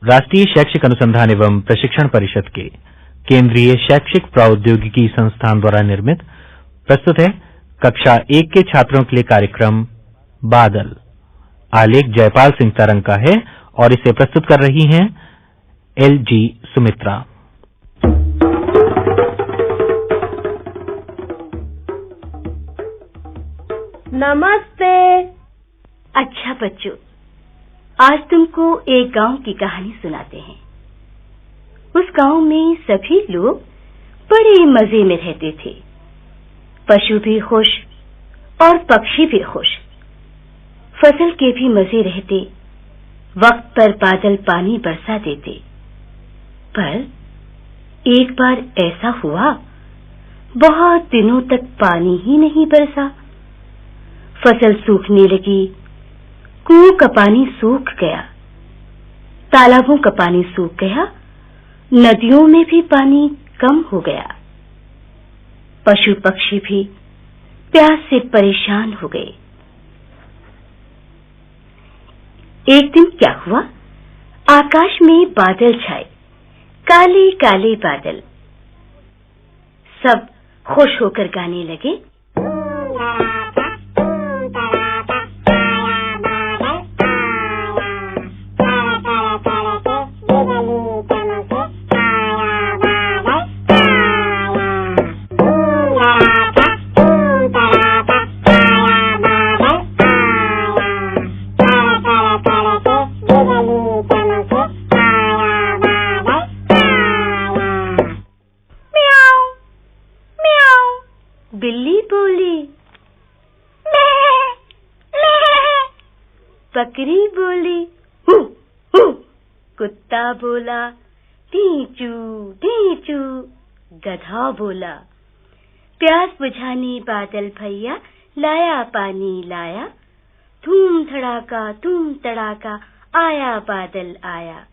राष्ट्रीय शैक्षिक अनुसंधान एवं प्रशिक्षण परिषद के केंद्रीय शैक्षिक प्रौद्योगिकी संस्थान द्वारा निर्मित प्रस्तुत है कक्षा 1 के छात्रों के लिए कार्यक्रम बादल। आलेख जयपाल सिंह तरंग का है और इसे प्रस्तुत कर रही हैं एल.जी. सुमित्रा। नमस्ते। अच्छा बच्चों, आज तुमको एक गांव की कहानी सुनाते हैं। उस गांव में सभी लोग बड़े मजे में रहते थे। पशु भी खुश और पक्षी भी खुश। फसल के भी मजे रहते। वक्त पर बादल पानी बरसा देते। पर एक बार ऐसा हुआ, बहुत दिनों तक पानी ही नहीं बरसा। फसल सूखने लगी। कुओं का पानी सूख गया, तालाबों का पानी सूख गया, नदियों में भी पानी कम हो गया। पशु पक्षी भी प्यास से परेशान हो गए। एक दिन क्या हुआ, आकाश में बादल छाए, काले काले बादल। सब खुश होकर गाने लगे। बिल्ली बोली, बकरी बोली, हू हू। कुत्ता बोला, टीचू टीचू। गधा बोला, प्यास बुझाने बादल भैया, लाया पानी लाया। धूम धड़ाका आया बादल आया।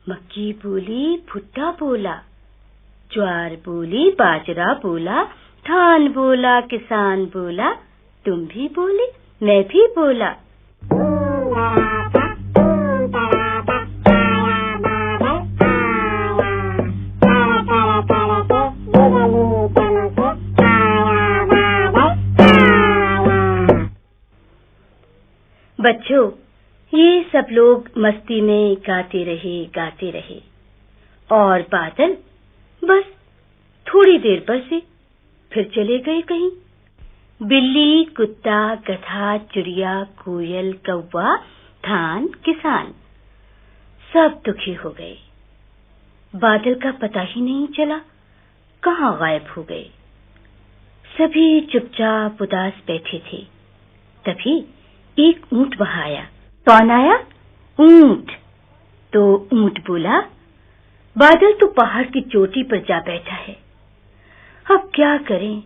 मक्की बोली, भुट्टा बोला, ज्वार बोली, बाजरा बोला, धान बोला, किसान बोला। तुम भी बोली, मैं भी बोला। बच्चों, ये सब लोग मस्ती में गाते रहे और बादल बस थोड़ी देर बरसे, फिर चले गए कहीं। बिल्ली, कुत्ता, गधा, चिड़िया, कोयल, कौवा, धान, किसान सब दुखी हो गए। बादल का पता ही नहीं चला कहाँ गायब हो गए। सभी चुपचाप उदास बैठे थे। तभी एक ऊंट वहां आया। कौन आया? ऊंट। तो ऊंट बोला, बादल तो पहाड़ की चोटी पर जा बैठा है, अब क्या करें,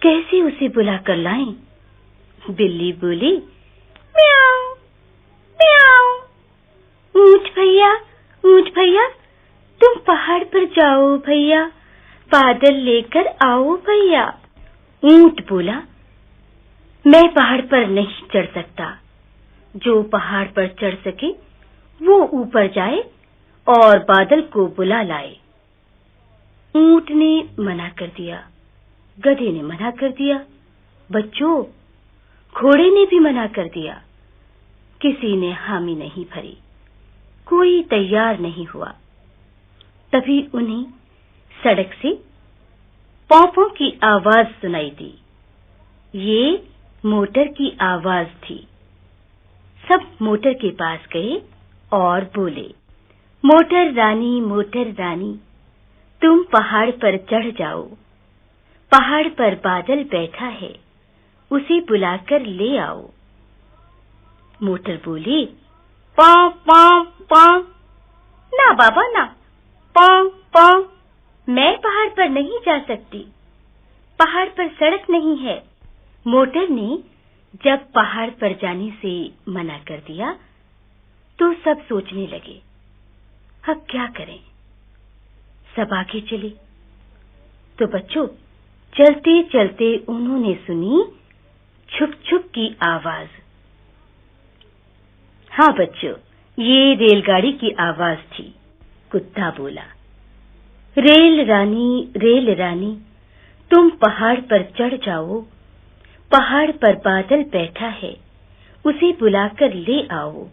कैसे उसे बुला कर लाएं? बिल्ली बोली, म्याऊ म्याऊ। ऊंट भैया तुम पहाड़ पर जाओ भैया, बादल लेकर आओ भैया। ऊंट बोला, मैं पहाड़ पर नहीं चढ़ सकता। जो पहाड़ पर चढ़ सके वो ऊपर जाए और बादल को बुला लाए। ऊंट ने मना कर दिया, गधे ने मना कर दिया, बच्चों घोड़े ने भी मना कर दिया। किसी ने हामी नहीं भरी, कोई तैयार नहीं हुआ। तभी उन्हें सड़क से पौं की आवाज सुनाई दी। ये मोटर की आवाज थी। सब मोटर के पास गए और बोले, मोटर रानी, तुम पहाड़ पर चढ़ जाओ। पहाड़ पर बादल बैठा है, उसे बुलाकर ले आओ। मोटर बोली, पां पां पां। ना बाबा ना, पां पां। मैं पहाड़ पर नहीं जा सकती, पहाड़ पर सड़क नहीं है। मोटर ने जब पहाड़ पर जाने से मना कर दिया तो सब सोचने लगे, अब क्या करें। सब आगे चले। तो बच्चों, चलते चलते उन्होंने सुनी छुक छुक की आवाज। हाँ बच्चों, ये रेलगाड़ी की आवाज थी। कुत्ता बोला, रेल रानी, तुम पहाड़ पर चढ़ जाओ। पहाड़ पर बादल बैठा है, उसे बुलाकर ले आओ।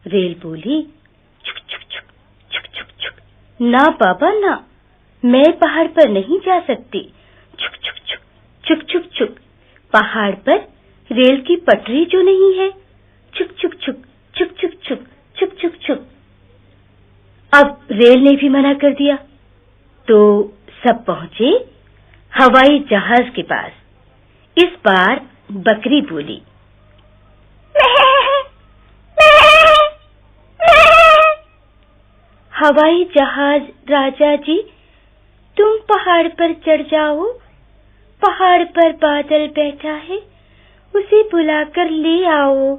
रेल बोली, छुक छुक छुक छुक छुक छुक, ना बाबा ना, मैं पहाड़ पर नहीं जा सकती। छुक छुक छुक छुक छुक छुक, पहाड़ पर रेल की पटरी जो नहीं है। छुक छुक छुक छुक छुक छुक छुक छुक छुक। अब रेल ने भी मना कर दिया। तो सब पहुंचे हवाई जहाज के पास। इस बार बकरी बोली, हवाई जहाज राजा जी, तुम पहाड़ पर चढ़ जाओ। पहाड़ पर बादल बैठा है, उसे बुलाकर ले आओ।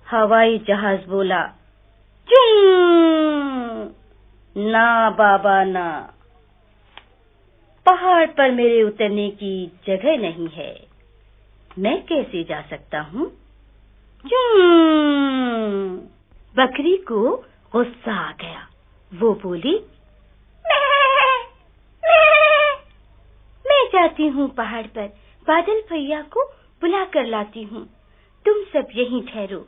हवाई जहाज बोला, ना बाबा ना, पहाड़ पर मेरे उतरने की जगह नहीं है, मैं कैसे जा सकता हूँ। बकरी को गुस्सा आ गया। वो बोली, मैं जाती हूँ पहाड़ पर, बादल भैया को बुला कर लाती हूँ, तुम सब यहीं ठहरो।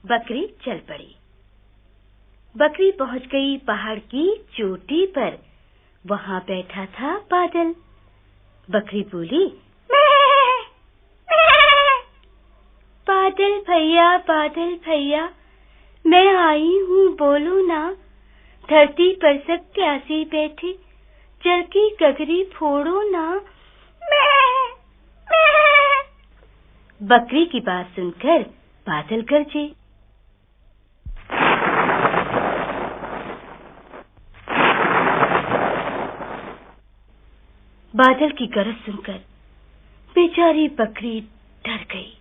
बकरी चल पड़ी। बकरी पहुंच गई पहाड़ की चोटी पर। वहां बैठा था बादल। बकरी बोली, बादल भैया, मैं आई हूँ, बोलो ना। धरती पर सब प्यासी बैठे, जल की गगरी फोड़ो ना। बकरी की बात सुनकर बादल गरजे। बादल की गरज सुनकर बेचारी बकरी डर गई।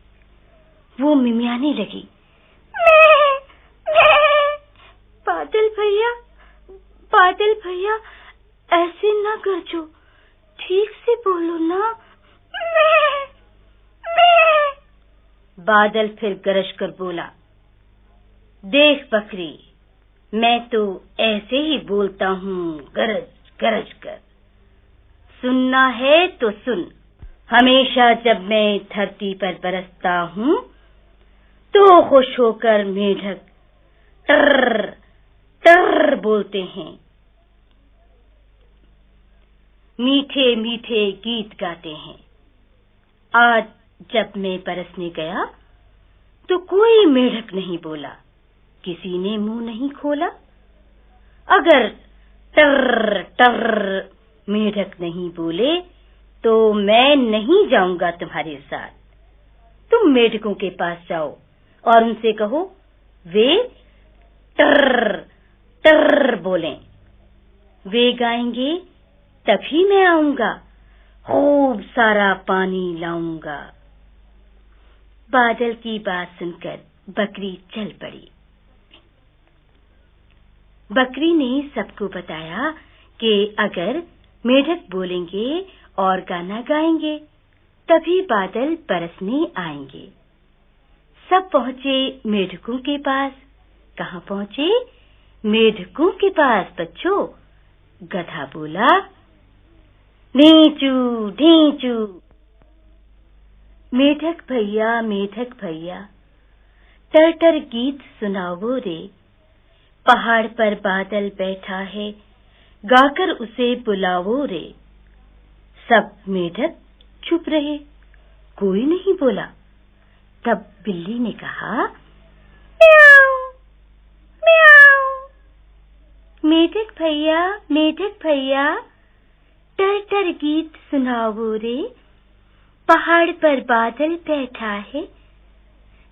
वो मिमियाने लगी, बादल भैया, ऐसे ना गरजो, ठीक से बोलो ना। बादल फिर गरज कर बोला, देख बकरी, मैं तो ऐसे ही बोलता हूँ, गरज गरज कर। सुनना है तो सुन। हमेशा जब मैं धरती पर बरसता हूँ तो खुश होकर मेढक टर टर बोलते हैं, मीठे मीठे गीत गाते हैं। आज जब मैं बरसने गया तो कोई मेढक नहीं बोला, किसी ने मुंह नहीं खोला। अगर टर टर मेढक नहीं बोले तो मैं नहीं जाऊंगा तुम्हारे साथ। तुम मेढकों के पास जाओ और उनसे कहो वे टर टर बोलें। वे गाएंगे तभी मैं आऊंगा, खूब सारा पानी लाऊंगा। बादल की बात सुनकर बकरी चल पड़ी। बकरी ने सबको बताया कि अगर मेढक बोलेंगे और गाना गाएंगे तभी बादल बरसने आएंगे। सब पहुंचे मेढकों के पास। कहाँ पहुंचे? मेढकों के पास बच्चों। गधा बोला, ढींचू ढींचू। मेढक भैया, टर टर गीत सुनाओ रे। पहाड़ पर बादल बैठा है, गाकर उसे बुलाओ रे। सब मेढक चुप रहे, कोई नहीं बोला। तब बिल्ली ने कहा, म्याऊं म्याऊं। मेढक भैया, टर टर गीत सुनाओ रे। पहाड़ पर बादल बैठा है,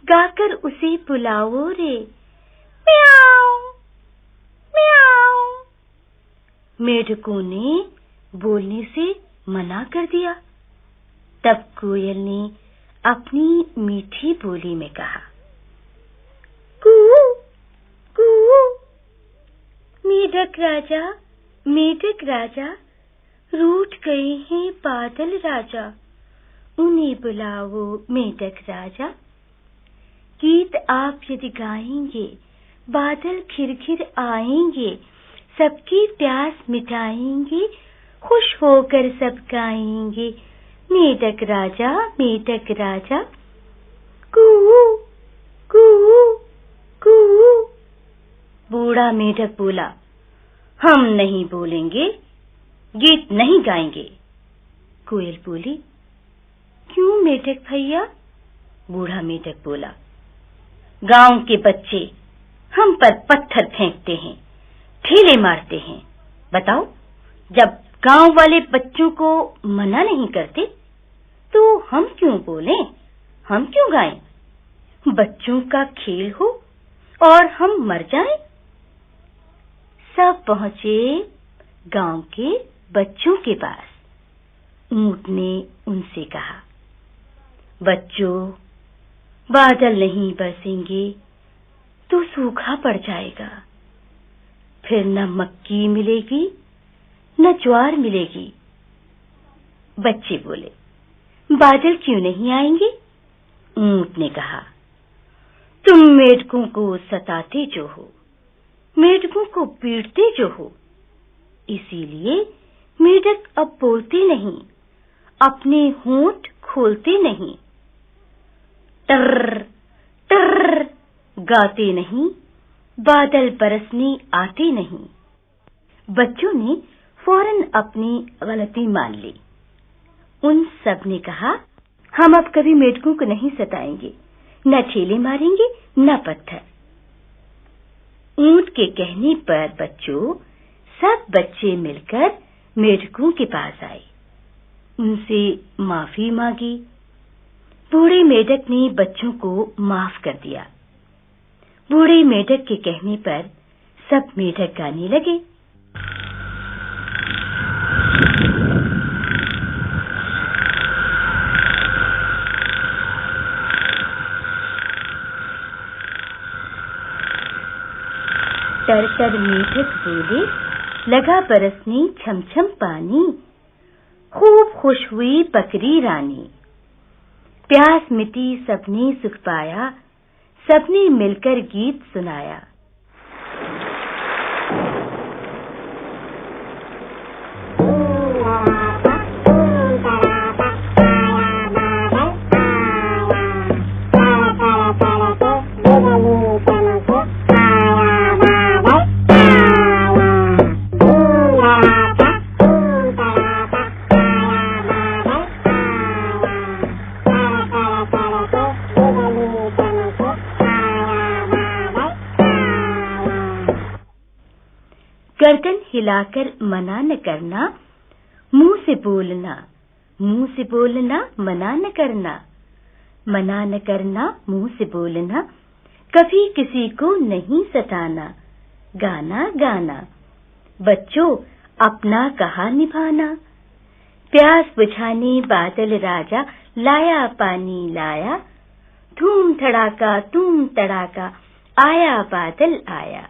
गाकर उसे बुलाओ रे। म्याऊं म्याऊं। मेढकों ने बोलने से मना कर दिया। तब कोयल ने अपनी मीठी बोली में कहा, कू कू। मेढक राजा रूठ गए हैं बादल राजा, उन्हें बुलाओ मेढक राजा। गीत आप यदि गाएंगे बादल खिरखिर आएंगे, सबकी प्यास मिटाएंगे, खुश होकर सब गाएंगे, मेढक राजा। कू कू कू। बूढ़ा मेढक बोला, हम नहीं बोलेंगे, गीत नहीं गाएंगे। कोयल बोली, क्यों मेढक भैया? बूढ़ा मेढक बोला, गांव के बच्चे हम पर पत्थर फेंकते हैं, ठेले मारते हैं। बताओ, जब गांव वाले बच्चों को मना नहीं करते तो हम क्यों बोलें, हम क्यों गाएं? बच्चों का खेल हो और हम मर जाएं। सब पहुंचे गांव के बच्चों के पास। ऊंट ने उनसे कहा, बच्चों, बादल नहीं बरसेंगे तो सूखा पड़ जाएगा, फिर न मक्की मिलेगी न ज्वार मिलेगी। बच्चे बोले, बादल क्यों नहीं आएंगे? ऊंट ने कहा, तुम मेढकों को सताते जो हो, मेढकों को पीटते जो हो, इसीलिए मेढक अब बोलते नहीं, अपने होंठ खोलते नहीं, टर टर गाते नहीं, बादल बरसने आते नहीं। बच्चों ने फौरन अपनी गलती मान ली। उन सब ने कहा, हम अब कभी मेढकों को नहीं सताएंगे, न ठेले मारेंगे न पत्थर। ऊंट के कहने पर बच्चों, सब बच्चे मिलकर मेढकों के पास आए, उनसे माफी मांगी। बूढ़े मेढक ने बच्चों को माफ कर दिया। बूढ़े मेढक के कहने पर सब मेढक गाने लगे। तर मेढक बोले, लगा बरसने छमछम पानी, खूब खुश हुई बकरी रानी। प्यास मिटी सबने सुख पाया, सबने मिलकर गीत सुनाया। गर्दन हिलाकर मना न करना, मुंह से बोलना मना न करना, मना न करना मुंह से बोलना, कभी किसी को नहीं सताना, गाना गाना। बच्चों, अपना कहा निभाना, प्यास बुझाने बादल राजा, लाया पानी लाया, धूम धड़ाका आया बादल आया।